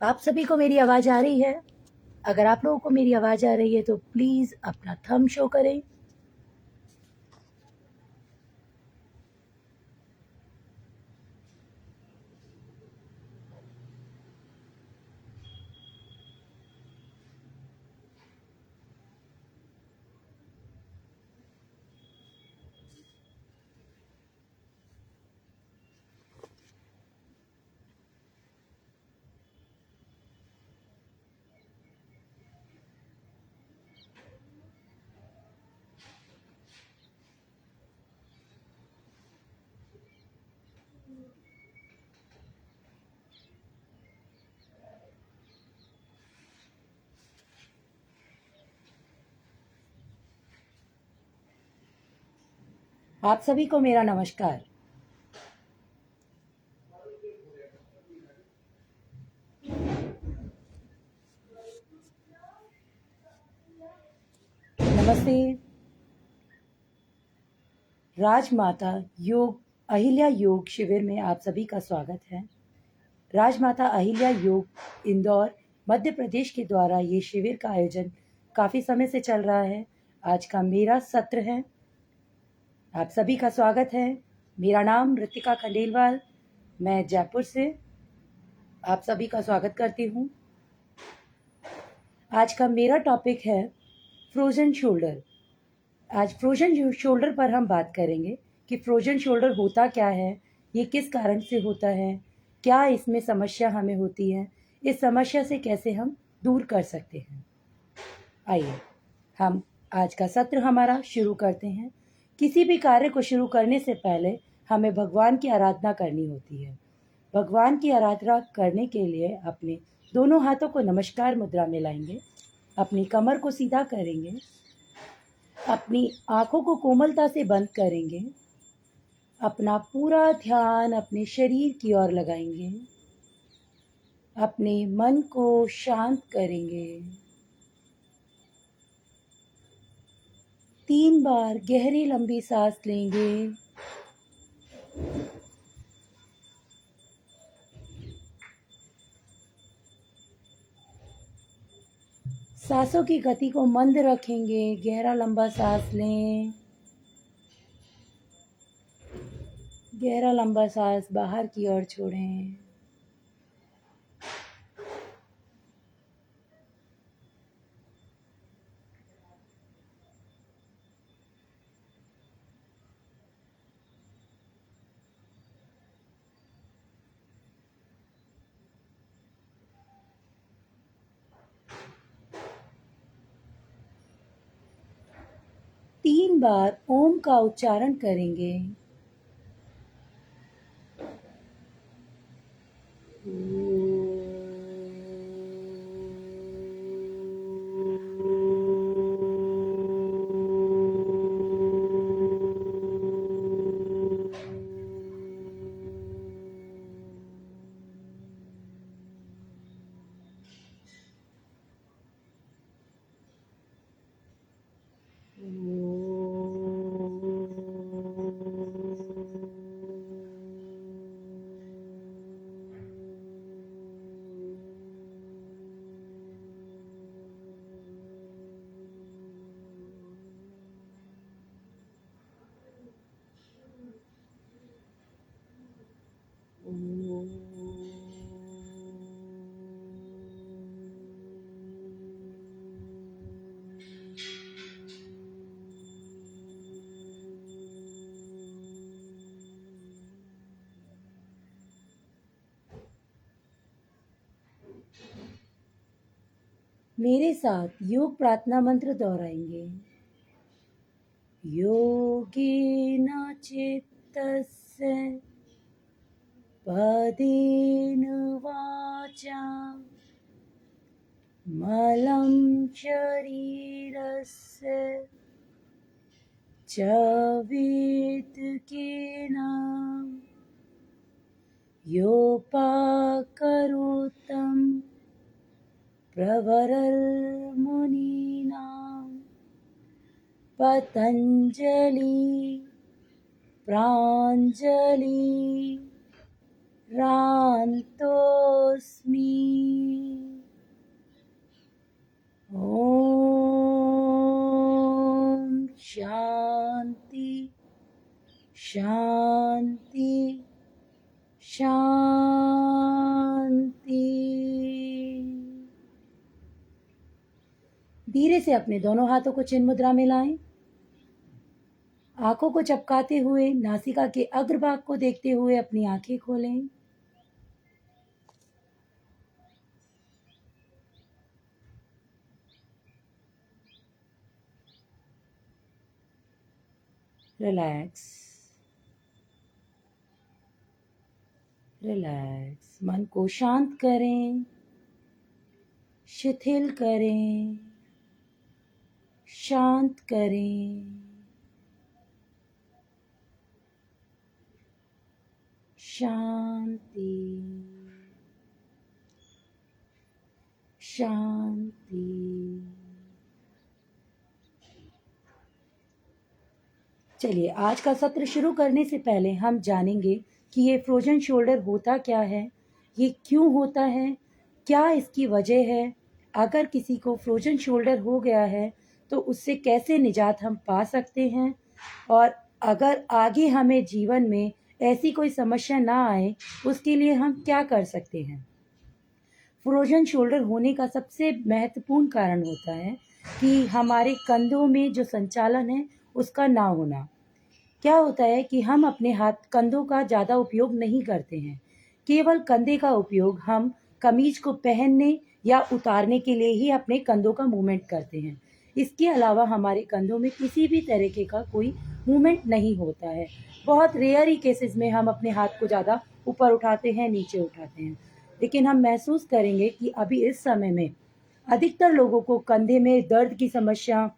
आप सभी को मेरी आवाज़ आ रही है? अगर आप लोगों को मेरी आवाज़ आ रही है तो प्लीज़ अपना थंब शो करें। आप सभी को मेरा नमस्कार। नमस्ते। राजमाता योग अहिल्या योग शिविर में आप सभी का स्वागत है। राजमाता अहिल्या योग इंदौर मध्य प्रदेश के द्वारा ये शिविर का आयोजन काफ़ी समय से चल रहा है। आज का मेरा सत्र है। आप सभी का स्वागत है। मेरा नाम ऋतिका खंडेलवाल, मैं जयपुर से आप सभी का स्वागत करती हूँ। आज का मेरा टॉपिक है फ्रोजन शोल्डर। आज फ्रोजन शोल्डर पर हम बात करेंगे कि फ्रोजन शोल्डर होता क्या है, ये किस कारण से होता है, क्या इसमें समस्या हमें होती है, इस समस्या से कैसे हम दूर कर सकते हैं। आइए हम आज का सत्र हमारा शुरू करते हैं। किसी भी कार्य को शुरू करने से पहले हमें भगवान की आराधना करनी होती है। भगवान की आराधना करने के लिए अपने दोनों हाथों को नमस्कार मुद्रा में लाएंगे, अपनी कमर को सीधा करेंगे, अपनी आंखों को कोमलता से बंद करेंगे, अपना पूरा ध्यान अपने शरीर की ओर लगाएंगे, अपने मन को शांत करेंगे। 3 बार गहरी लंबी सांस लेंगे। सांसों की गति को मंद रखेंगे। गहरा लंबा सांस लें, गहरा लंबा सांस बाहर की ओर छोड़ें। तीन बार ओम का उच्चारण करेंगे। मेरे साथ योग प्रार्थना मंत्र दोहराएंगे। योगेन चित्तस्य पदेन वाचा मलं शरीरस्य च वेत्केन योपाकरोतं प्रवरमुनीनां पतञ्जलि प्राञ्जलि रान्तोऽस्मि। ॐ शान्ति शान्ति शांति। धीरे से अपने दोनों हाथों को चिन्ह मुद्रा में लाएं। आंखों को चपकाते हुए नासिका के अग्रभाग को देखते हुए अपनी आंखें खोलें। Relax relax. मन को शांत करें, शिथिल करें, शांत करें, शांति शांति। चलिए, आज का सत्र शुरू करने से पहले हम जानेंगे कि ये फ्रोजन शोल्डर होता क्या है, ये क्यों होता है, क्या इसकी वजह है। अगर किसी को फ्रोजन शोल्डर हो गया है तो उससे कैसे निजात हम पा सकते हैं, और अगर आगे हमें जीवन में ऐसी कोई समस्या ना आए उसके लिए हम क्या कर सकते हैं। फ्रोजन शोल्डर होने का सबसे महत्वपूर्ण कारण होता है कि हमारे कंधों में जो संचालन है उसका ना होना। क्या होता है कि हम अपने कंधों का ज़्यादा उपयोग नहीं करते हैं। केवल कंधे का उपयोग हम कमीज को पहनने या उतारने के लिए ही अपने कंधों का मूवमेंट करते हैं। इसके अलावा हमारे कंधों में किसी भी तरीके का कोई मूवमेंट नहीं होता है। बहुत रेयर ही केसेस में हम अपने हाथ को ज़्यादा ऊपर उठाते हैं, नीचे उठाते हैं। लेकिन हम महसूस करेंगे कि अभी इस समय में अधिकतर लोगों को कंधे में दर्द की समस्या,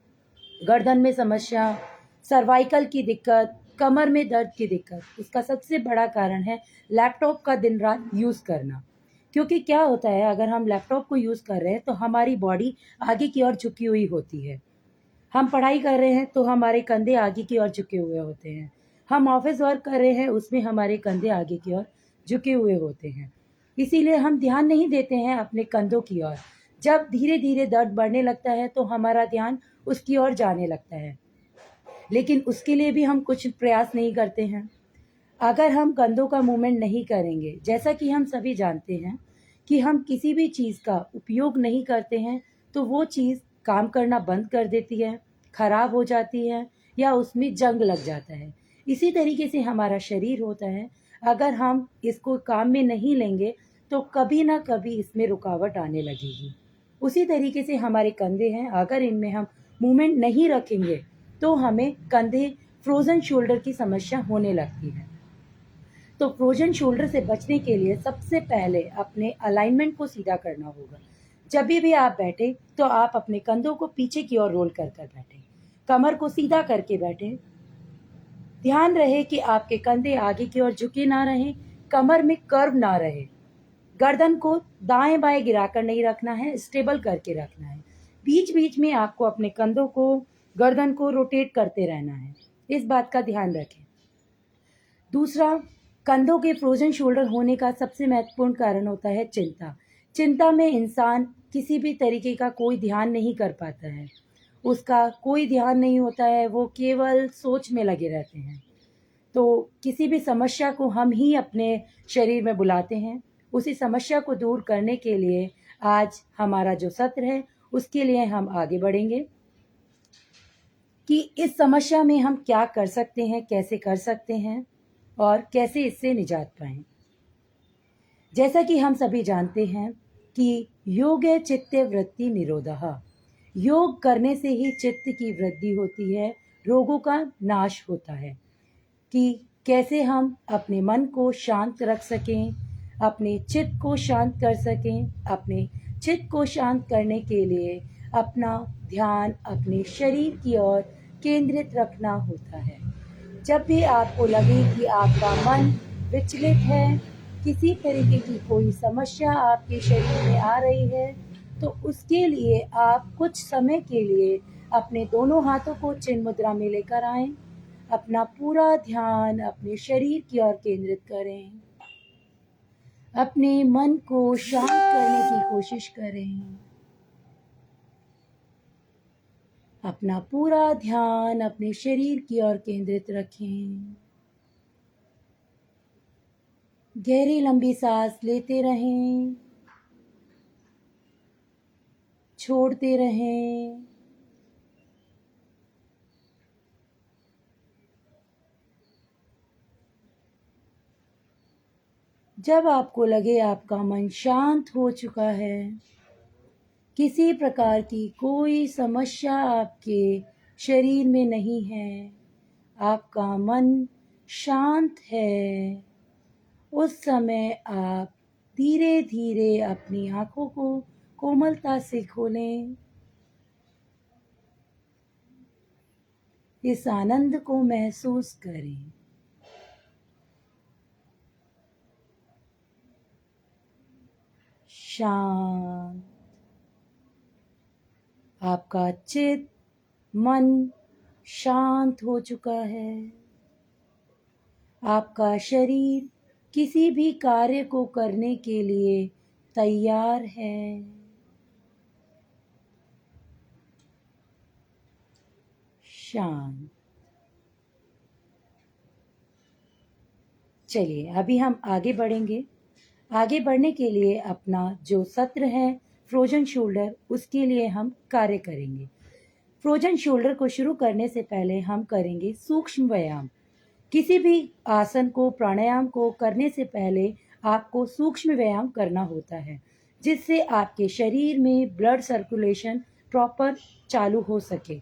गर्दन में समस्या, सर्वाइकल की दिक्कत, कमर में दर्द की दिक्कत, इसका सबसे बड़ा कारण है लैपटॉप का दिन रात यूज़ करना। क्योंकि क्या होता है, अगर हम लैपटॉप को यूज़ कर रहे हैं तो हमारी बॉडी आगे की ओर झुकी हुई होती है। हम पढ़ाई कर रहे हैं तो हमारे कंधे आगे की ओर झुके हुए होते हैं। हम ऑफिस वर्क कर रहे हैं, उसमें हमारे कंधे आगे की ओर झुके हुए होते हैं। इसीलिए हम ध्यान नहीं देते हैं अपने कंधों की ओर। जब धीरे धीरे दर्द बढ़ने लगता है तो हमारा ध्यान उसकी ओर जाने लगता है, लेकिन उसके लिए भी हम कुछ प्रयास नहीं करते हैं। अगर हम कंधों का मूवमेंट नहीं करेंगे, जैसा कि हम सभी जानते हैं कि हम किसी भी चीज़ का उपयोग नहीं करते हैं तो वो चीज़ काम करना बंद कर देती है, खराब हो जाती है या उसमें जंग लग जाता है। इसी तरीके से हमारा शरीर होता है। अगर हम इसको काम में नहीं लेंगे तो कभी ना कभी इसमें रुकावट आने लगेगी। उसी तरीके से हमारे कंधे हैं, अगर इनमें हम मूवमेंट नहीं रखेंगे तो हमें कंधे फ्रोजन शोल्डर की समस्या होने लगती है। तो फ्रोजन शोल्डर से बचने के लिए सबसे पहले अपने अलाइनमेंट को सीधा करना होगा। जब भी आप बैठे तो आप अपने कंधों को पीछे की ओर रोल कर बैठें, कमर को सीधा करके बैठें। ध्यान रहे कि आपके कंधे आगे की ओर झुके ना रहें, कमर में कर्व ना रहे। गर्दन को दाएं बाएं गिराकर नहीं रखना है, स्टेबल करके रखना है। बीच बीच में आपको अपने कंधों को, गर्दन को रोटेट करते रहना है। इस बात का ध्यान रखें। दूसरा, कंधों के फ्रोजन शोल्डर होने का सबसे महत्वपूर्ण कारण होता है चिंता। चिंता में इंसान किसी भी तरीके का कोई ध्यान नहीं कर पाता है, उसका कोई ध्यान नहीं होता है, वो केवल सोच में लगे रहते हैं। तो किसी भी समस्या को हम ही अपने शरीर में बुलाते हैं। उसी समस्या को दूर करने के लिए आज हमारा जो सत्र है उसके लिए हम आगे बढ़ेंगे कि इस समस्या में हम क्या कर सकते हैं, कैसे कर सकते हैं और कैसे इससे निजात पाएं। जैसा कि हम सभी जानते हैं कि योगे चित्ते वृत्ति निरोधः, योग करने से ही चित्त की वृद्धि होती है, रोगों का नाश होता है। कि कैसे हम अपने मन को शांत रख सकें, अपने चित्त को शांत कर सकें। अपने चित्त को शांत करने के लिए अपना ध्यान अपने शरीर की ओर केंद्रित रखना होता है। जब भी आपको लगे कि आपका मन विचलित है, किसी तरीके की कोई समस्या आपके शरीर में आ रही है, तो उसके लिए आप कुछ समय के लिए अपने दोनों हाथों को चिन्ह मुद्रा में लेकर आएं। अपना पूरा ध्यान अपने शरीर की ओर केंद्रित करें। अपने मन को शांत करने की कोशिश करें। अपना पूरा ध्यान अपने शरीर की ओर केंद्रित रखें। गहरी लंबी सांस लेते रहें, छोड़ते रहें। जब आपको लगे आपका मन शांत हो चुका है, किसी प्रकार की कोई समस्या आपके शरीर में नहीं है, आपका मन शांत है, उस समय आप धीरे धीरे अपनी आंखों को कोमलता से खोलें। इस आनंद को महसूस करें। शांत। आपका चित्त मन शांत हो चुका है। आपका शरीर किसी भी कार्य को करने के लिए तैयार है। शांत। चलिए अभी हम आगे बढ़ेंगे। आगे बढ़ने के लिए अपना जो सत्र है फ्रोजन शोल्डर, उसके लिए हम कार्य करेंगे। फ्रोजन शोल्डर को शुरू करने से पहले हम करेंगे सूक्ष्म व्यायाम। किसी भी आसन को, प्राणायाम को करने से पहले आपको सूक्ष्म व्यायाम करना होता है, जिससे आपके शरीर में ब्लड सर्कुलेशन प्रॉपर चालू हो सके।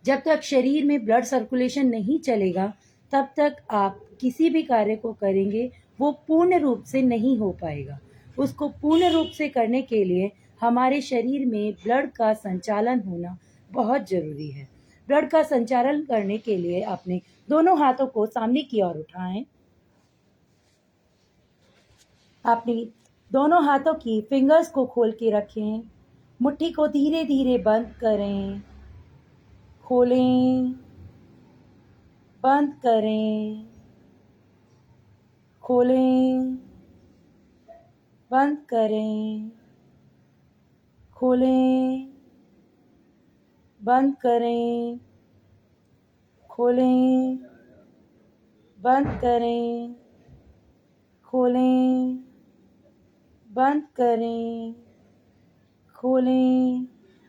जब तक शरीर में ब्लड सर्कुलेशन नहीं चलेगा, तब तक आप किसी भी कार्य को करेंगे वो पूर्ण रूप से नहीं हो पाएगा। उसको पूर्ण रूप से करने के लिए हमारे शरीर में ब्लड का संचालन होना बहुत ज़रूरी है। ब्लड का संचालन करने के लिए अपने दोनों हाथों को सामने की ओर उठाएं। अपनी दोनों हाथों की फिंगर्स को खोल के रखें। मुट्ठी को धीरे धीरे बंद करें, खोलें, बंद करें, खोलें, बंद करें, खोलें, बंद करें, खोलें, बंद करें, खोलें, बंद करें, खोलें।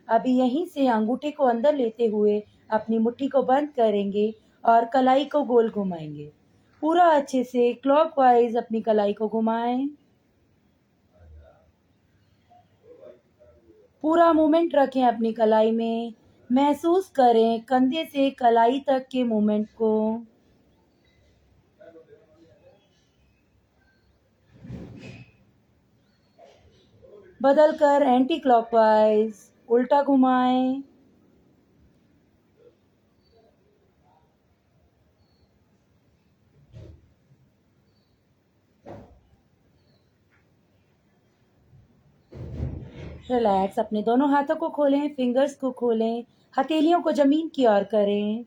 अभी यहीं से अंगूठे को अंदर लेते हुए अपनी मुट्ठी को बंद करेंगे और कलाई को गोल घुमाएंगे। पूरा अच्छे से क्लॉकवाइज अपनी कलाई को घुमाएं। पूरा मूवमेंट रखें अपनी कलाई में। महसूस करें कंधे से कलाई तक के मूवमेंट को। बदलकर एंटी क्लॉकवाइज उल्टा घुमाएं। रिलैक्स। अपने दोनों हाथों को खोलें, फिंगर्स को खोलें, हथेलियों को जमीन की ओर करें,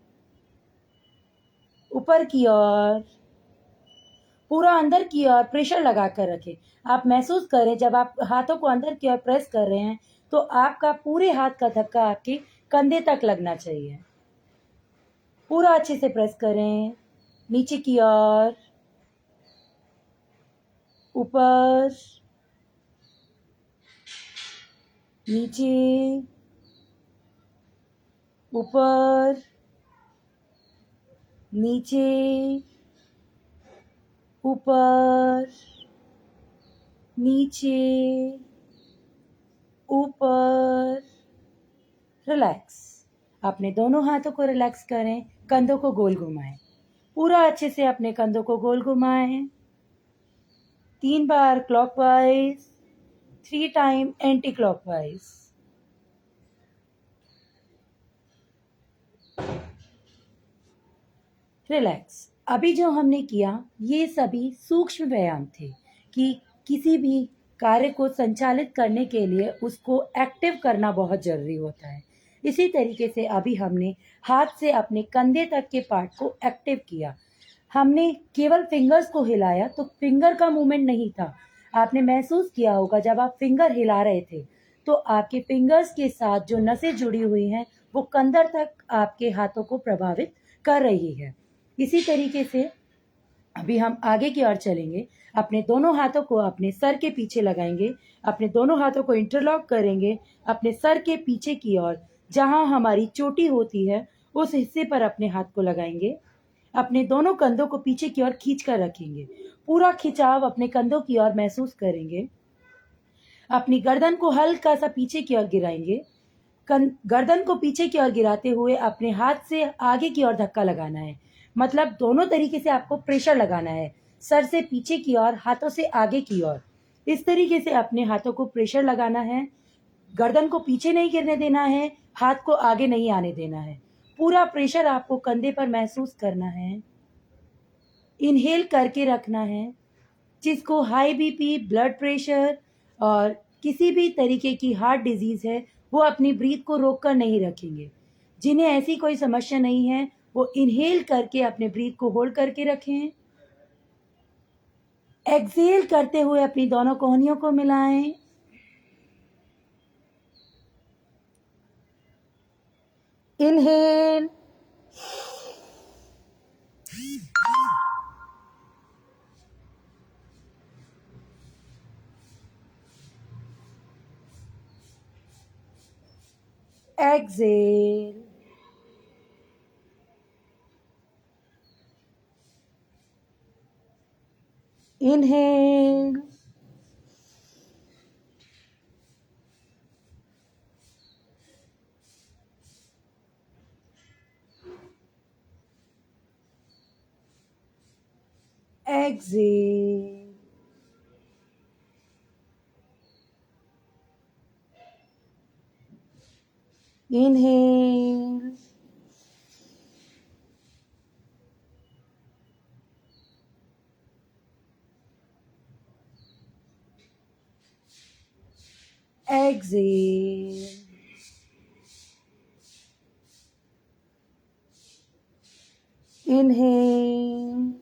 ऊपर की ओर, पूरा अंदर की ओर प्रेशर लगाकर रखें। आप महसूस करें जब आप हाथों को अंदर की ओर प्रेस कर रहे हैं तो आपका पूरे हाथ का धक्का आपके कंधे तक लगना चाहिए। पूरा अच्छे से प्रेस करें, नीचे की ओर, ऊपर, नीचे, ऊपर, नीचे, ऊपर, नीचे, ऊपर, रिलैक्स। अपने दोनों हाथों को रिलैक्स करें, कंधों को गोल घुमाएं, पूरा अच्छे से अपने कंधों को गोल घुमाएं। 3 बार clockwise, 3 time anti clockwise. Relax. अभी जो हमने किया ये सभी सूक्ष्म व्यायाम थे कि किसी भी कार्य को संचालित करने के लिए उसको एक्टिव करना बहुत जरूरी होता है। इसी तरीके से अभी हमने हाथ से अपने कंधे तक के पार्ट को एक्टिव किया। हमने केवल फिंगर्स को हिलाया तो फिंगर का मूवमेंट नहीं था। आपने महसूस किया होगा जब आप फिंगर हिला रहे थे तो आपके फिंगर्स के साथ जो नसें जुड़ी हुई हैं वो कंधर तक आपके हाथों को प्रभावित कर रही है। इसी तरीके से अभी हम आगे की ओर चलेंगे। अपने दोनों हाथों को अपने सर के पीछे लगाएंगे, अपने दोनों हाथों को इंटरलॉक करेंगे, अपने सर के पीछे की ओर जहां हमारी चोटी होती है उस हिस्से पर अपने हाथ को लगाएंगे। अपने दोनों कंधों को पीछे की ओर खींच कर रखेंगे, पूरा खिंचाव अपने कंधों की ओर महसूस करेंगे। अपनी गर्दन को हल्का सा पीछे की ओर गिराएंगे। गर्दन को पीछे की ओर गिराते हुए अपने हाथ से आगे की ओर धक्का लगाना है, मतलब दोनों तरीके से आपको प्रेशर लगाना है, सर से पीछे की ओर, हाथों से आगे की ओर। इस तरीके से अपने हाथों को प्रेशर लगाना है। गर्दन को पीछे नहीं गिरने देना है, हाथ को आगे नहीं आने देना है। पूरा प्रेशर आपको कंधे पर महसूस करना है। इनहेल करके रखना है। जिसको हाई बीपी, ब्लड प्रेशर और किसी भी तरीके की हार्ट डिजीज है वो अपनी ब्रीथ को रोक कर नहीं रखेंगे। जिन्हें ऐसी कोई समस्या नहीं है वो इनहेल करके अपने ब्रीथ को होल्ड करके रखें। एक्सहेल करते हुए अपनी दोनों कोहनियों को मिलाएं। Inhale, exhale. Inhale, exhale. Inhale, exhale, inhale,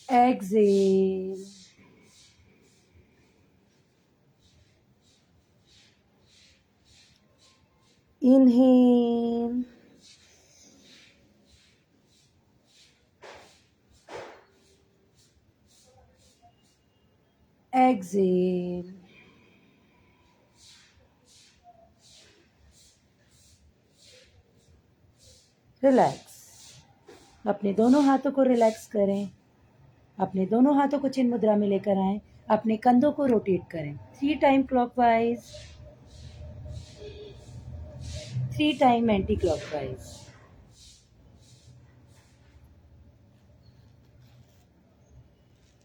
exhale, inhale, exhale। Relax. अपने दोनों हाथों को रिलैक्स करें। अपने दोनों हाथों को चिन्ह मुद्रा में लेकर आएं। अपने कंधों को रोटेट करें 3 time clockwise, 3 time anti clockwise.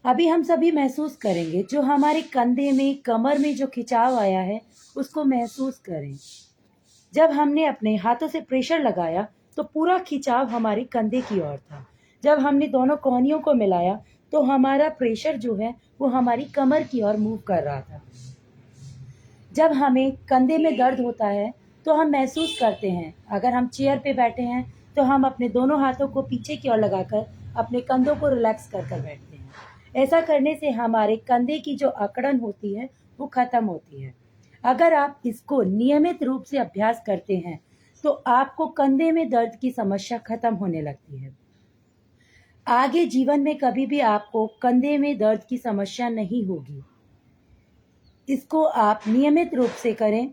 अभी हम सभी महसूस करेंगे जो हमारे कंधे में, कमर में जो खिंचाव आया है उसको महसूस करें। जब हमने अपने हाथों से प्रेशर लगाया तो पूरा खिंचाव हमारे कंधे की ओर था। जब हमने दोनों कोहनियों को मिलाया तो हमारा प्रेशर जो है वो हमारी कमर की ओर मूव कर रहा था। जब हमें कंधे में दर्द होता है तो हम महसूस करते हैं, अगर हम चेयर पे बैठे हैं तो हम अपने दोनों हाथों को पीछे की ओर लगाकर अपने कंधों को रिलैक्स कर कर बैठते हैं। ऐसा करने से हमारे कंधे की जो अकड़न होती है वो खत्म होती है। अगर आप इसको नियमित रूप से अभ्यास करते हैं तो आपको कंधे में दर्द की समस्या खत्म होने लगती है। आगे जीवन में कभी भी आपको कंधे में दर्द की समस्या नहीं होगी। इसको आप नियमित रूप से करें।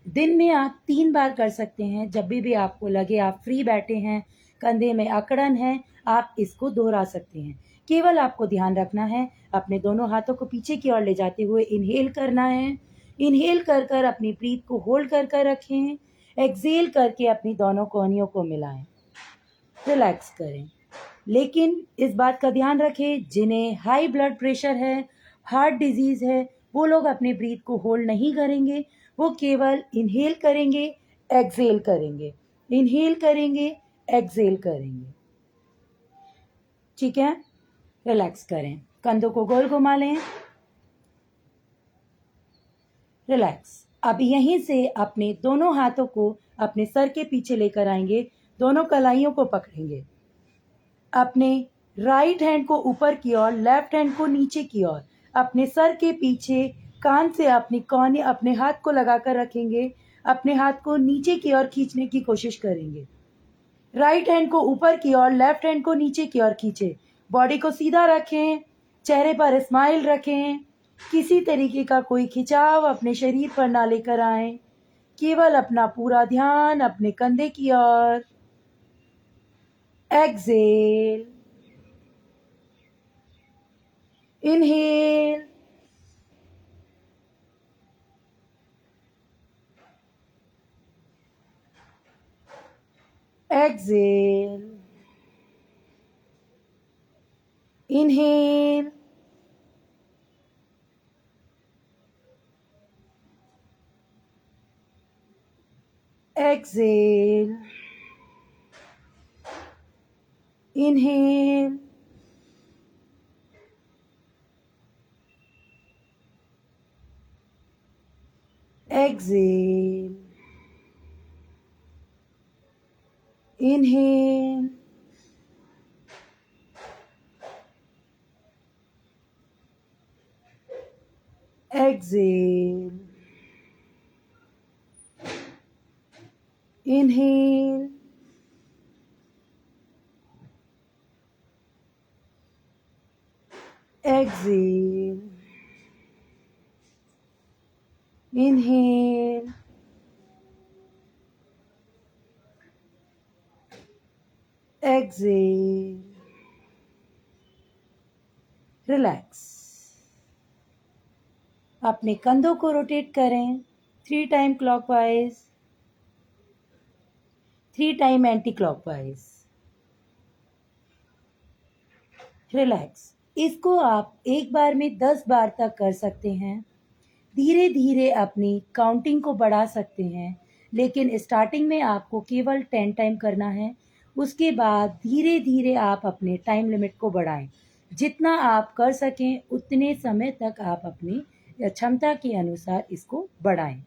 दिन में आप 3 बार कर सकते हैं। जब भी आपको लगे आप फ्री बैठे हैं, कंधे में अकड़न है, आप इसको दोहरा सकते हैं। केवल आपको ध्यान रखना है, अपने दोनों हाथों को पीछे की ओर ले जाते हुए इनहेल करना है। इनहेल कर कर अपनी ब्रीथ को होल्ड कर कर रखें। एक्सेल करके अपनी दोनों कोहनियों को मिलाएं, रिलैक्स करें। लेकिन इस बात का ध्यान रखें, जिन्हें हाई ब्लड प्रेशर है, हार्ट डिजीज है, वो लोग अपने ब्रीथ को होल्ड नहीं करेंगे, वो केवल इनहेल करेंगे, एक्सेल करेंगे, इनहेल करेंगे, एक्सेल करेंगे। ठीक है, रिलैक्स करें, कंधों को गोल घुमा लें, रिलैक्स। अब यहीं से अपने दोनों हाथों को अपने सर के पीछे लेकर आएंगे, दोनों कलाइयों को पकड़ेंगे, अपने राइट हैंड को ऊपर की ओर, लेफ्ट हैंड को नीचे की ओर, अपने सर के पीछे कान से अपनी कोहनी अपने हाथ को लगाकर रखेंगे, अपने हाथ को नीचे की ओर खींचने की कोशिश करेंगे। राइट हैंड को ऊपर की ओर, लेफ्ट हैंड को नीचे की ओर खींचे, बॉडी को सीधा रखें, चेहरे पर स्माइल रखें, किसी तरीके का कोई खिंचाव अपने शरीर पर ना लेकर आए, केवल अपना पूरा ध्यान अपने कंधे की ओर। Exhale, inhale, exhale, inhale, exhale, inhale, exhale, inhale, exhale, inhale, exhale, inhale, exhale, relax. अपने कंधों को रोटेट करें 3 time clockwise, 3 time anti clockwise, relax. इसको आप एक बार में 10 बार तक कर सकते हैं। धीरे धीरे अपनी काउंटिंग को बढ़ा सकते हैं, लेकिन स्टार्टिंग में आपको केवल 10 टाइम करना है। उसके बाद धीरे धीरे आप अपने टाइम लिमिट को बढ़ाएं। जितना आप कर सकें उतने समय तक आप अपनी क्षमता के अनुसार इसको बढ़ाएं।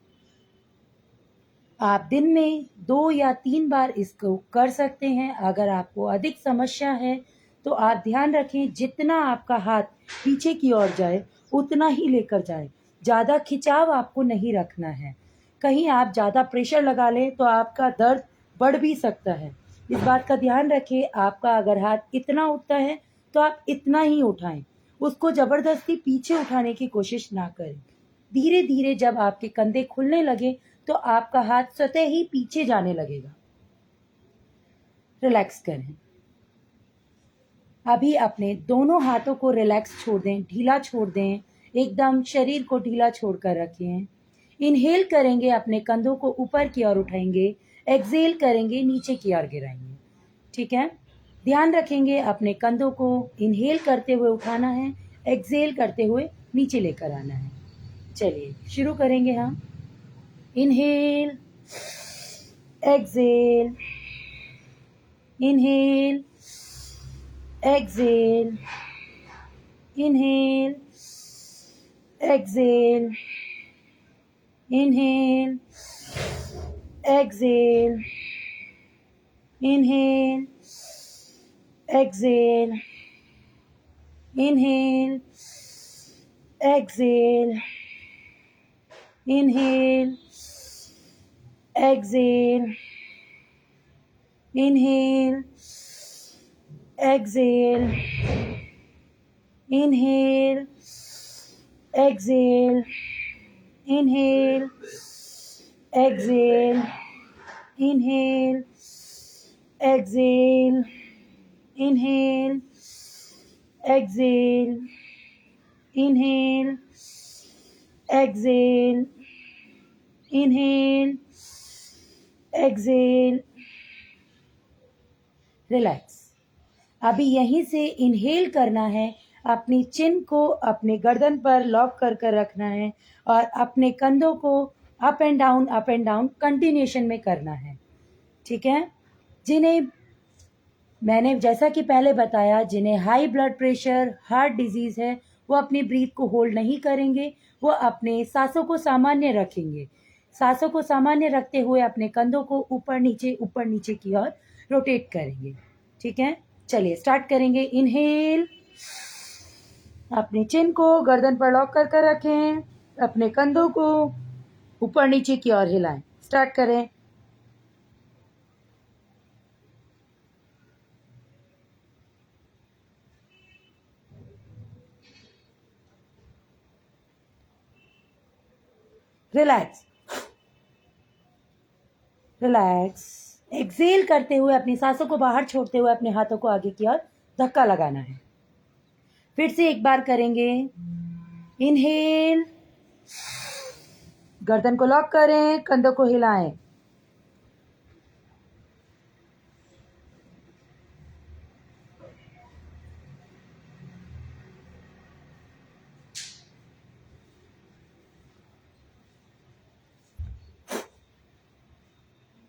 आप दिन में 2 या 3 बार इसको कर सकते हैं। अगर आपको अधिक समस्या है तो आप ध्यान रखें, जितना आपका हाथ पीछे की ओर जाए उतना ही लेकर जाए। ज़्यादा खिंचाव आपको नहीं रखना है। कहीं आप ज़्यादा प्रेशर लगा लें तो आपका दर्द बढ़ भी सकता है। इस बात का ध्यान रखें, आपका अगर हाथ इतना उठता है तो आप इतना ही उठाएं, उसको ज़बरदस्ती पीछे उठाने की कोशिश ना करें। धीरे धीरे जब आपके कंधे खुलने लगे तो आपका हाथ स्वतः ही पीछे जाने लगेगा। रिलैक्स करें। अभी अपने दोनों हाथों को रिलैक्स छोड़ दें, ढीला छोड़ दें, एकदम शरीर को ढीला छोड़कर रखें। इनहेल करेंगे, अपने कंधों को ऊपर की ओर उठाएंगे, एक्सेल करेंगे, नीचे की ओर गिराएंगे। ठीक है, ध्यान रखेंगे अपने कंधों को इनहेल करते हुए उठाना है, एक्सेल करते हुए नीचे लेकर आना है। चलिए शुरू करेंगे हम। Inhale, exhale, inhale, exhale, inhale, exhale, inhale, exhale, inhale, exhale, inhale, exhale, inhale, exhale, inhale, exhale, inhale, exhale, inhale, exhale, inhale, exhale, inhale, exhale, inhale, exhale, inhale, exhale, relax. अभी यहीं से इनहेल करना है, अपनी चिन को अपने गर्दन पर लॉक कर कर रखना है और अपने कंधों को अप एंड डाउन कंटिन्यूशन में करना है। ठीक है। जिन्हें मैंने जैसा कि पहले बताया, जिन्हें high blood pressure, heart disease है, वो अपनी ब्रीथ को होल्ड नहीं करेंगे, वो अपने सांसों को सामान्य रखेंगे। सांसों को सामान्य रखते हुए अपने कंधों को ऊपर नीचे की ओर रोटेट करेंगे। ठीक है, चलिए स्टार्ट करेंगे। इनहेल, अपनी चिन को गर्दन पर लॉक कर कर रखें, अपने कंधों को ऊपर नीचे की ओर हिलाएं। स्टार्ट करें। Relax, relax. एक्सेल करते हुए अपनी सांसों को बाहर छोड़ते हुए अपने हाथों को आगे की ओर धक्का लगाना है। फिर से एक बार करेंगे। इनहेल, गर्दन को लॉक करें, कंधों को हिलाएं।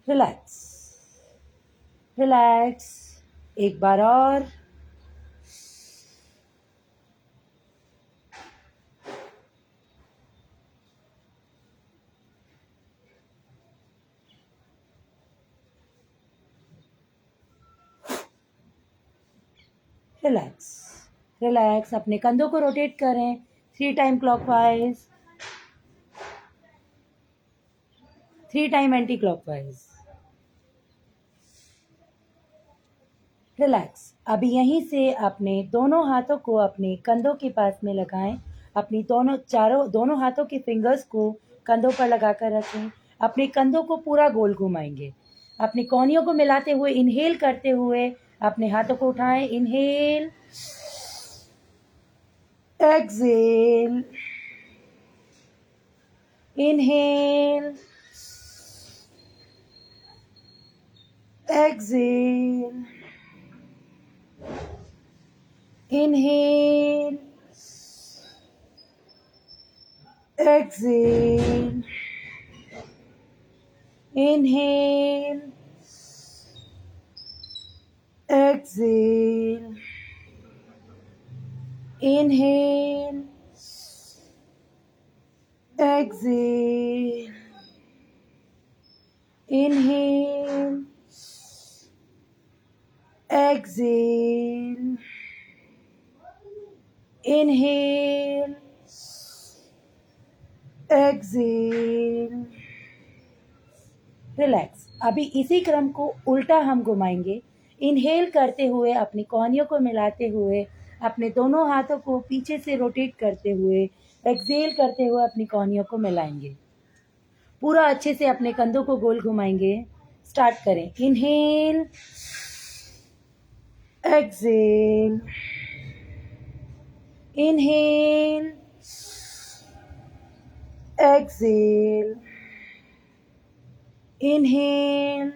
Relax, relax. एक बार और। Relax, relax. अपने कंधों को रोटेट करें 3 time clockwise, 3 time anti clockwise. Relax. अभी यहीं से अपने दोनों हाथों को अपने कंधों के पास में लगाएं। अपनी दोनों हाथों के फिंगर्स को कंधों पर लगाकर रखें। अपने कंधों को पूरा गोल घुमाएंगे। अपनी कोहनियों को मिलाते हुए इनहेल करते हुए अपने हाथों को उठाएं। Inhale, exhale, inhale, exhale, inhale, exhale, inhale, exhale, inhale, exhale, inhale, exhale, inhale, exhale, relax. अभी इसी क्रम को उल्टा हम घुमाएंगे। इनहेल करते हुए अपनी कोहनियों को मिलाते हुए अपने दोनों हाथों को पीछे से रोटेट करते हुए एक्सहेल करते हुए अपनी कोहनियों को मिलाएंगे। पूरा अच्छे से अपने कंधों को गोल घुमाएंगे। स्टार्ट करें। Inhale, exhale, inhale, exhale, inhale,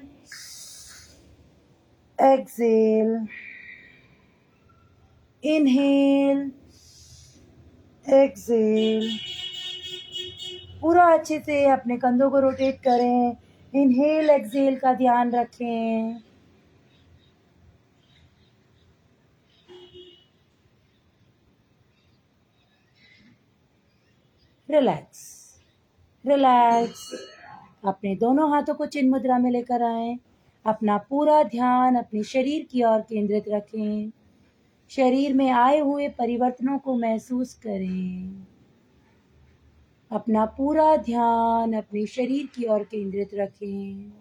exhale, inhale, exhale. पूरा अच्छे से अपने कंधों को रोटेट करें। इनहेल एक्सहेल का ध्यान रखें। Relax, relax. अपने दोनों हाथों को चिन्ह मुद्रा में लेकर आएं। अपना पूरा ध्यान अपने शरीर की ओर केंद्रित रखें। शरीर में आए हुए परिवर्तनों को महसूस करें। अपना पूरा ध्यान अपने शरीर की ओर केंद्रित रखें।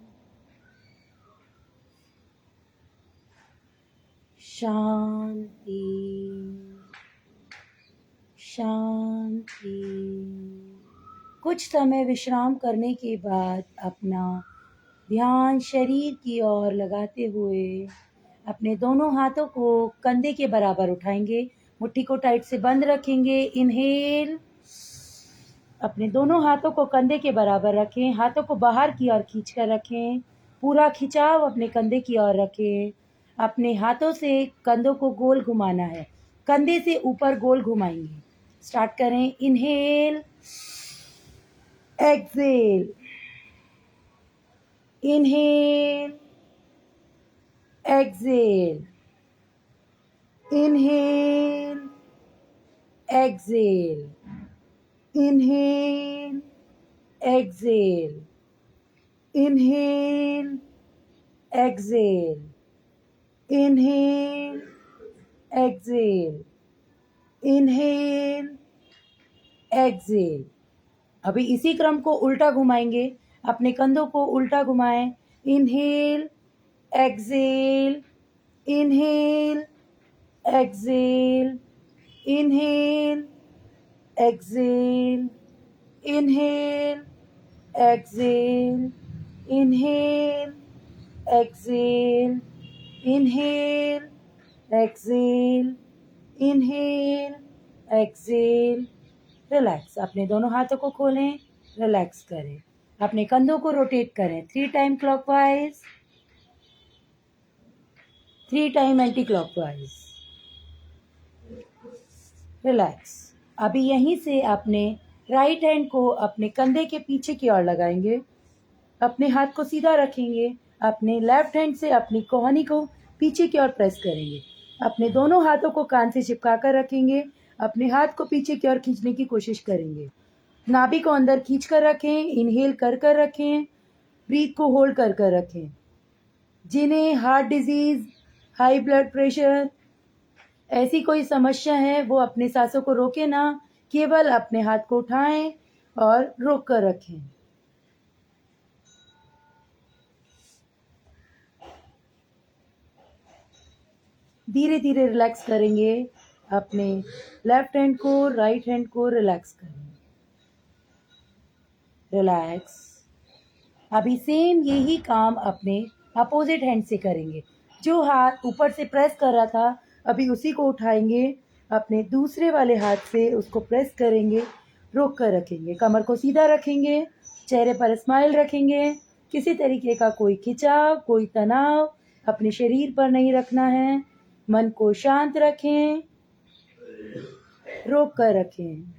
शांति, शांति। कुछ समय विश्राम करने के बाद अपना ध्यान शरीर की ओर लगाते हुए अपने दोनों हाथों को कंधे के बराबर उठाएंगे, मुट्ठी को टाइट से बंद रखेंगे। इनहेल, अपने दोनों हाथों को कंधे के बराबर रखें, हाथों को बाहर की ओर खींच कर रखें, पूरा खिंचाव अपने कंधे की ओर रखें। अपने हाथों से कंधों को गोल घुमाना है, कंधे से ऊपर गोल घुमाएंगे। स्टार्ट करें। Inhale, exhale, inhale, exhale, inhale, exhale, inhale, exhale, inhale, exhale, inhale, exhale, inhale, exhale. अभी इसी क्रम को उल्टा घुमाएंगे, अपने कंधों को उल्टा घुमाएं। Inhale, exhale, inhale, exhale, inhale, exhale, inhale, exhale, inhale, exhale, inhale, exhale, inhale, exhale. Relax. अपने दोनों हाथों को खोलें, रिलैक्स करें, अपने कंधों को रोटेट करें 3 time clockwise, 3 time anti clockwise. Relax. अभी यहीं से अपने राइट हैंड को अपने कंधे के पीछे की ओर लगाएंगे, अपने हाथ को सीधा रखेंगे, अपने लेफ्ट हैंड से अपनी कोहनी को पीछे की ओर प्रेस करेंगे, अपने दोनों हाथों को कान से चिपका कर रखेंगे, अपने हाथ को पीछे की ओर खींचने की कोशिश करेंगे। नाभि को अंदर खींच कर रखें, इनहेल कर कर रखें, ब्रीथ को होल्ड कर कर रखें। जिन्हें heart disease, high blood pressure, ऐसी कोई समस्या है वो अपने सांसों को रोके ना, केवल अपने हाथ को उठाएं और रोक कर रखें। धीरे धीरे रिलैक्स करेंगे, अपने लेफ्ट हैंड को राइट हैंड को रिलैक्स करें। रिलैक्स। अभी सेम यही काम अपने अपोजिट हैंड से करेंगे। जो हाथ ऊपर से प्रेस कर रहा था, अभी उसी को उठाएंगे, अपने दूसरे वाले हाथ से उसको प्रेस करेंगे, रोक कर रखेंगे, कमर को सीधा रखेंगे, चेहरे पर स्माइल रखेंगे। किसी तरीके का कोई खिंचाव, कोई तनाव अपने शरीर पर नहीं रखना है। मन को शांत रखें, रोक कर रखें।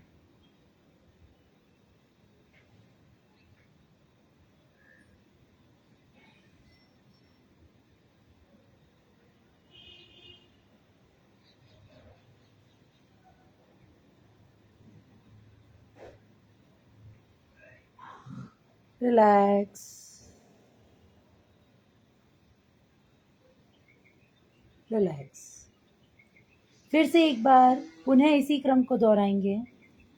रिलैक्स। रिलैक्स। फिर से एक बार पुनः इसी क्रम को दोहराएंगे।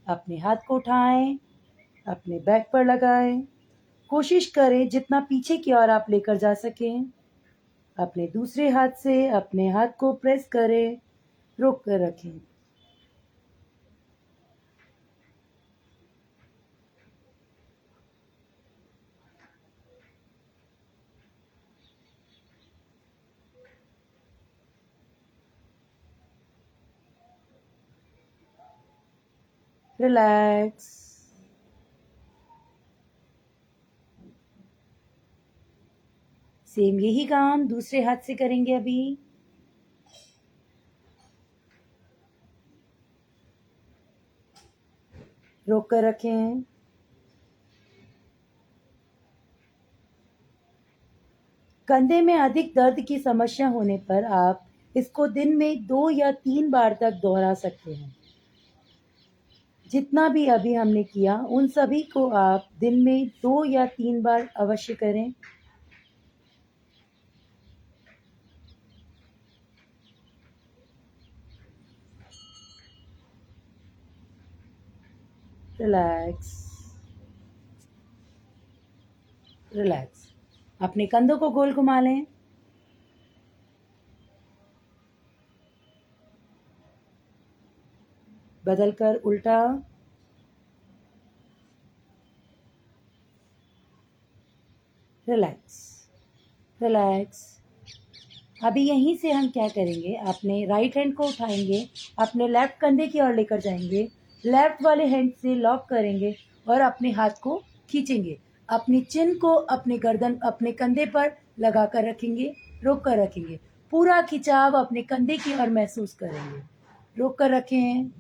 अपने हाथ को उठाएं, अपने बैक पर लगाएं, कोशिश करें जितना पीछे की ओर आप लेकर जा सकें। अपने दूसरे हाथ से अपने हाथ को प्रेस करें, रोक कर रखें। रिलैक्स। सेम यही काम दूसरे हाथ से करेंगे। अभी रोक कर रखें। कंधे में अधिक दर्द की समस्या होने पर आप इसको दिन में 2 या 3 बार तक दोहरा सकते हैं। जितना भी अभी हमने किया उन सभी को आप दिन में 2 या 3 बार अवश्य करें। रिलैक्स। रिलैक्स। अपने कंधों को गोल घुमा लें। बदलकर उल्टा। Relax, relax. अभी यहीं से हम क्या करेंगे, अपने राइट हैंड को उठाएंगे, अपने लेफ्ट कंधे की ओर लेकर जाएंगे, लेफ्ट वाले हैंड से लॉक करेंगे और अपने हाथ को खींचेंगे। अपनी चिन को अपने गर्दन, अपने कंधे पर लगा कर रखेंगे, रोक कर रखेंगे। पूरा खिंचाव अपने कंधे की ओर महसूस करेंगे। रोक कर रखें।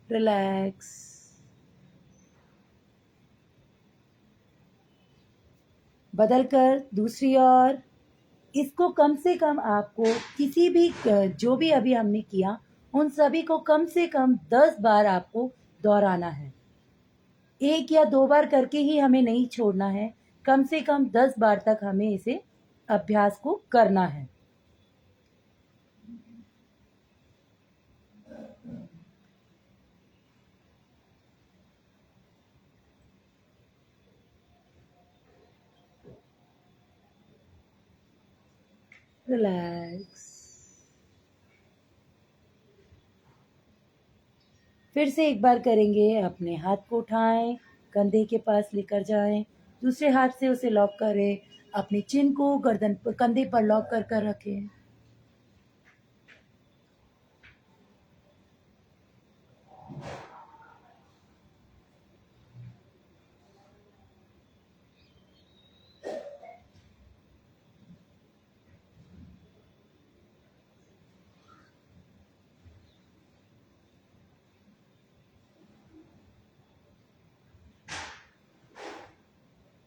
रिलैक्स। बदल कर दूसरी ओर। इसको कम से कम आपको किसी भी जो भी अभी हमने किया उन सभी को कम से कम 10 बार आपको दोहराना है। 1 या 2 बार करके ही हमें नहीं छोड़ना है, कम से कम 10 बार तक हमें इसे अभ्यास को करना है। रिलैक्स। फिर से एक बार करेंगे। अपने हाथ को उठाएं, कंधे के पास लेकर जाएं, दूसरे हाथ से उसे लॉक करें, अपनी चिन को गर्दन पर, कंधे पर लॉक कर कर रखें।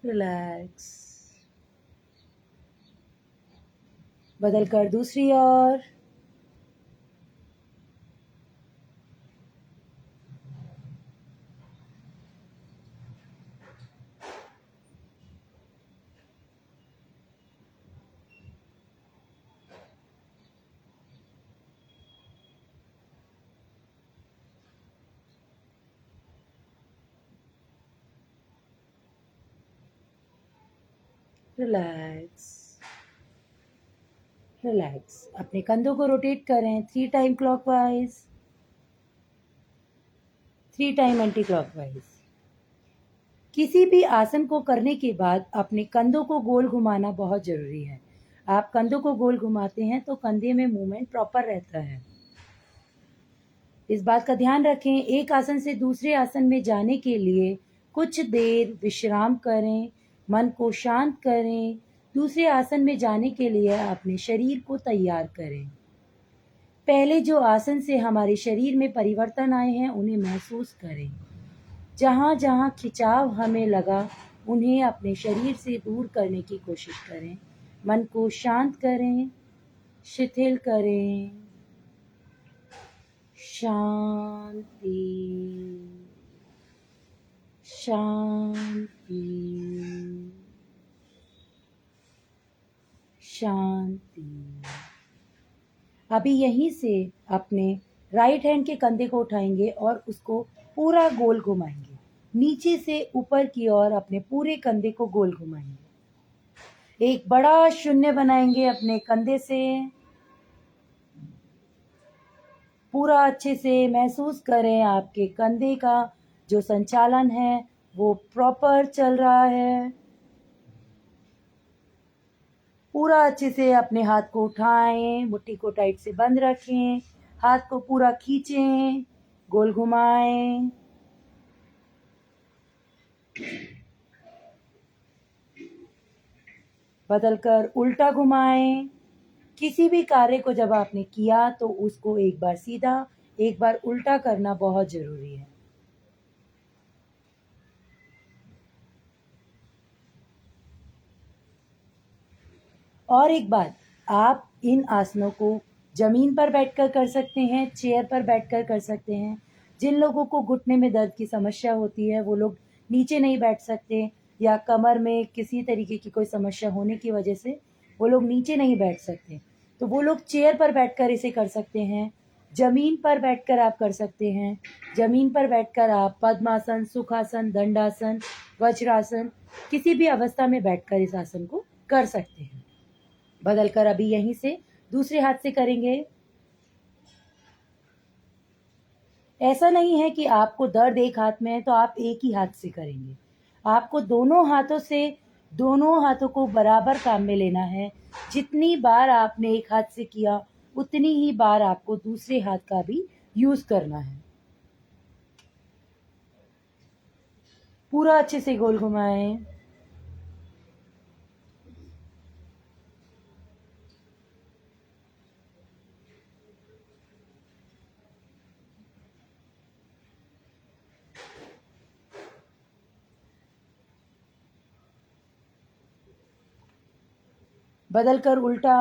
रिलैक्स। बदल कर दूसरी ओर। Relax, relax. अपने कंधों को रोटेट करें 3 time clockwise, 3 time anti clockwise. किसी भी आसन को करने के बाद अपने कंधों को गोल घुमाना बहुत जरूरी है। आप कंधों को गोल घुमाते हैं तो कंधे में मूवमेंट प्रॉपर रहता है। इस बात का ध्यान रखें। एक आसन से दूसरे आसन में जाने के लिए कुछ देर विश्राम करें, मन को शांत करें। दूसरे आसन में जाने के लिए अपने शरीर को तैयार करें। पहले जो आसन से हमारे शरीर में परिवर्तन आए हैं उन्हें महसूस करें। जहाँ जहाँ खिंचाव हमें लगा उन्हें अपने शरीर से दूर करने की कोशिश करें। मन को शांत करें, शिथिल करें। शांति, शांति, शांति। अभी यहीं से अपने राइट हैंड के कंधे को उठाएंगे और उसको पूरा गोल घुमाएंगे। नीचे से ऊपर की ओर अपने पूरे कंधे को गोल घुमाएंगे। एक बड़ा शून्य बनाएंगे अपने कंधे से। पूरा अच्छे से महसूस करें आपके कंधे का जो संचालन है वो प्रॉपर चल रहा है। पूरा अच्छे से अपने हाथ को उठाएं, मुट्ठी को टाइट से बंद रखें, हाथ को पूरा खींचें, गोल घुमाएं। बदलकर उल्टा घुमाएं। किसी भी कार्य को जब आपने किया तो उसको एक बार सीधा, एक बार उल्टा करना बहुत जरूरी है। और एक बात, आप इन आसनों को जमीन पर बैठकर कर सकते हैं, चेयर पर बैठकर कर सकते हैं। जिन लोगों को घुटने में दर्द की समस्या होती है वो लोग नीचे नहीं बैठ सकते, या कमर में किसी तरीके की कोई समस्या होने की वजह से वो लोग नीचे नहीं बैठ सकते, तो वो लोग चेयर पर बैठकर इसे कर सकते हैं। जमीन पर बैठकर आप कर सकते हैं। जमीन पर बैठकर आप पद्मासन, सुखासन, दंडासन वज्रासन, किसी भी अवस्था में बैठकर इस आसन को कर सकते हैं। बदलकर अभी यहीं से दूसरे हाथ से करेंगे। ऐसा नहीं है कि आपको दर्द एक हाथ में है तो आप एक ही हाथ से करेंगे। आपको दोनों हाथों को बराबर काम में लेना है। जितनी बार आपने एक हाथ से किया उतनी ही बार आपको दूसरे हाथ का भी यूज करना है। पूरा अच्छे से गोल घुमाएं। बदलकर उल्टा।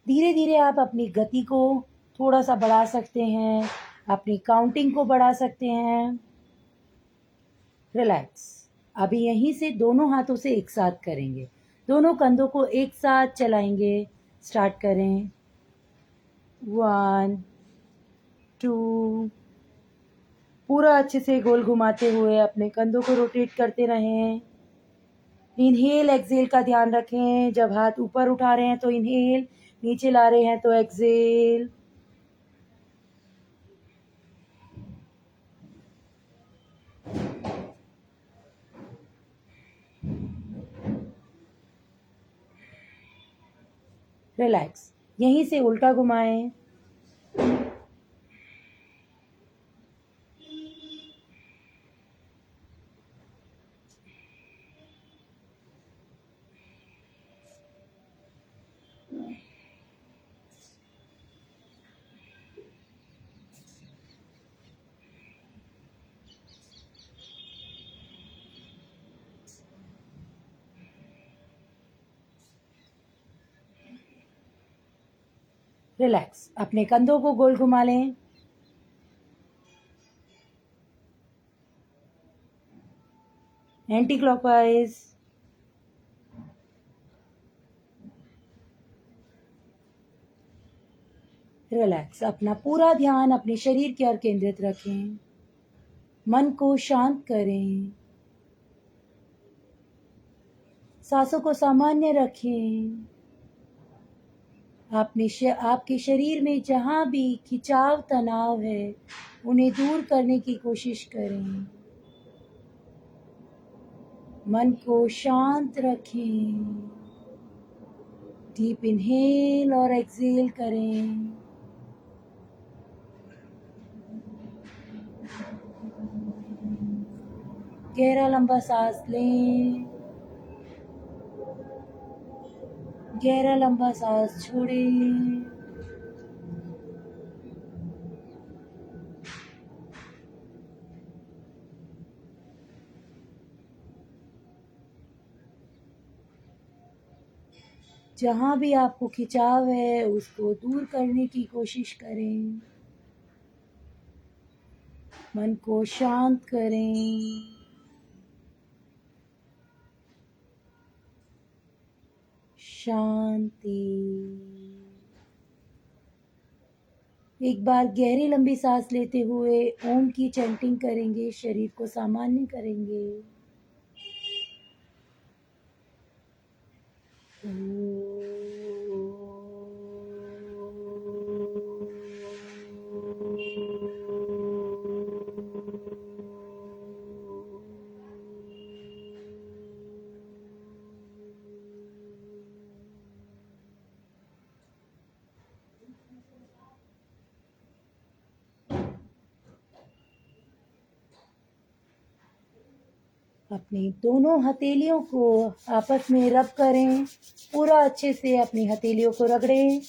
धीरे धीरे आप अपनी गति को थोड़ा सा बढ़ा सकते हैं, अपनी काउंटिंग को बढ़ा सकते हैं। रिलैक्स। अभी यहीं से दोनों हाथों से एक साथ करेंगे, दोनों कंधों को एक साथ चलाएंगे। स्टार्ट करें। 1 2। पूरा अच्छे से गोल घुमाते हुए अपने कंधों को रोटेट करते रहें। इनहेल एक्सेल का ध्यान रखें। जब हाथ ऊपर उठा रहे हैं तो इनहेल, नीचे ला रहे हैं तो एक्सेल। रिलैक्स। यहीं से उल्टा घुमाएं। रिलैक्स। अपने कंधों को गोल घुमा लें। Anti clockwise. रिलैक्स। अपना पूरा ध्यान अपने शरीर की ओर केंद्रित रखें। मन को शांत करें। सांसों को सामान्य रखें। आपके शरीर में जहाँ भी खिंचाव तनाव है उन्हें दूर करने की कोशिश करें। मन को शांत रखें। डीप इनहेल और एक्सहेल करें। गहरा लंबा सांस लें। गहरा लंबा सांस छोड़ें। जहाँ भी आपको खिंचाव है उसको दूर करने की कोशिश करें। मन को शांत करें। शांति। एक बार गहरी लंबी सांस लेते हुए ओम की चैंटिंग करेंगे। शरीर को सामान्य करेंगे। अपनी दोनों हथेलियों को आपस में रब करें। पूरा अच्छे से अपनी हथेलियों को रगड़ें।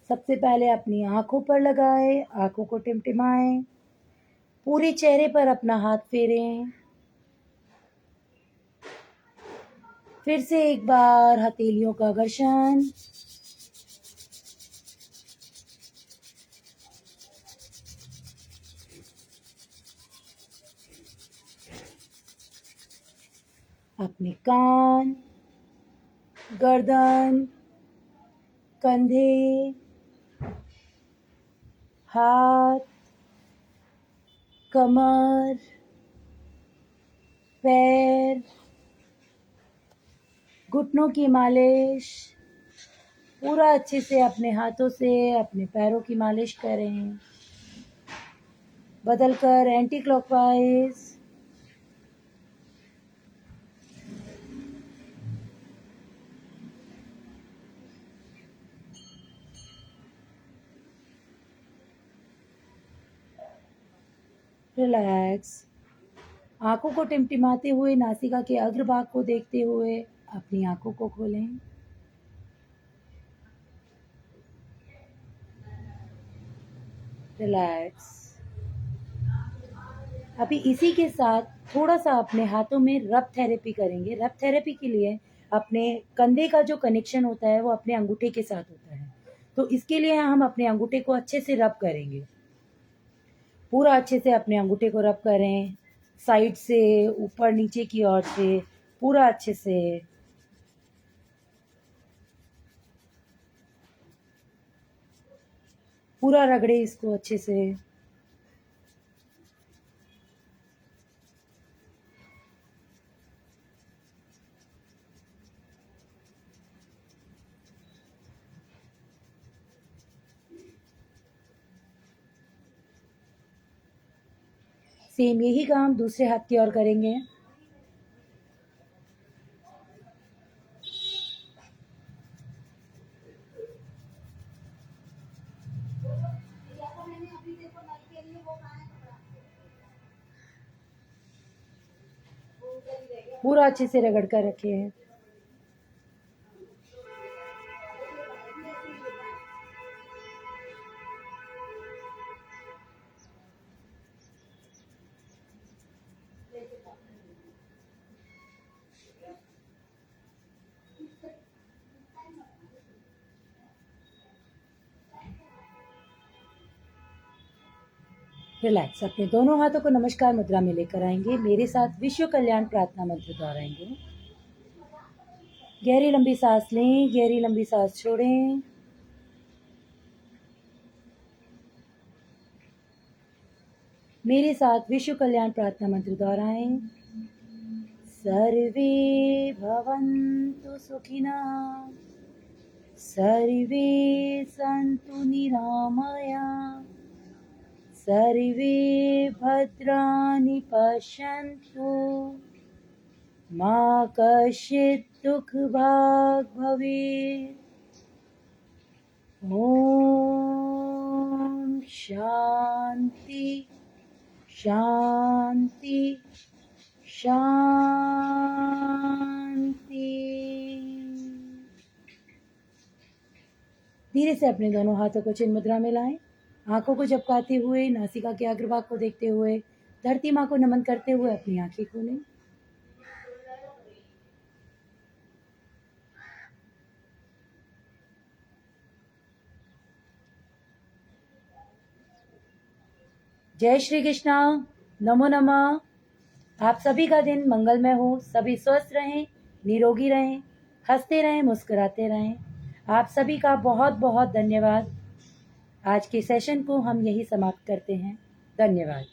सबसे पहले अपनी आंखों पर लगाएं, आंखों को टिमटिमाएं। पूरे चेहरे पर अपना हाथ फेरें। फिर से एक बार हथेलियों का घर्षण। अपने कान, गर्दन, कंधे, हाथ, कमर, पैर, घुटनों की मालिश। पूरा अच्छे से अपने हाथों से अपने पैरों की मालिश करें, बदलकर एंटी क्लॉकवाइज। रिलैक्स। आंखों को टिमटिमाते हुए नासिका के अग्रभाग को देखते हुए अपनी आंखों को खोलें। रिलैक्स। अभी इसी के साथ थोड़ा सा अपने हाथों में रब थेरेपी करेंगे। रब थेरेपी के लिए अपने कंधे का जो कनेक्शन होता है वो अपने अंगूठे के साथ होता है, तो इसके लिए हम अपने अंगूठे को अच्छे से रब करेंगे। पूरा अच्छे से अपने अंगूठे को रब करें, साइड से, ऊपर नीचे की ओर से, पूरा अच्छे से। पूरा रगड़े इसको अच्छे से। सेम यही काम दूसरे हाथ की ओर करेंगे। पूरा अच्छे से रगड़ कर रखे हैं। रिलैक्स। अपने दोनों हाथों को नमस्कार मुद्रा में लेकर आएंगे। मेरे साथ विश्व कल्याण प्रार्थना मंत्र दोहराएंगे। गहरी लंबी सांस लें, गहरी लंबी सांस छोड़ें। मेरे साथ विश्व कल्याण प्रार्थना मंत्र दोहराएं। सर्वे भवन्तु सुखिनः, सर्वे सन्तु निरामया, सर्वे भद्राणि पश्यन्तु, मा कश्चित् दुःखभाग् भवेत्। ॐ शांति शांति शांति। धीरे से अपने दोनों हाथों को चिन्ह मुद्रा में लाएं। आंखों को झपकाते हुए, नासिका के अग्रभाग को देखते हुए, धरती माँ को नमन करते हुए अपनी आंखें खोलें। जय श्री कृष्णा। नमो नमः। आप सभी का दिन मंगलमय हो। सभी स्वस्थ रहें, निरोगी रहें, हंसते रहें, मुस्कुराते रहें। आप सभी का बहुत बहुत धन्यवाद। आज के सेशन को हम यही समाप्त करते हैं। धन्यवाद।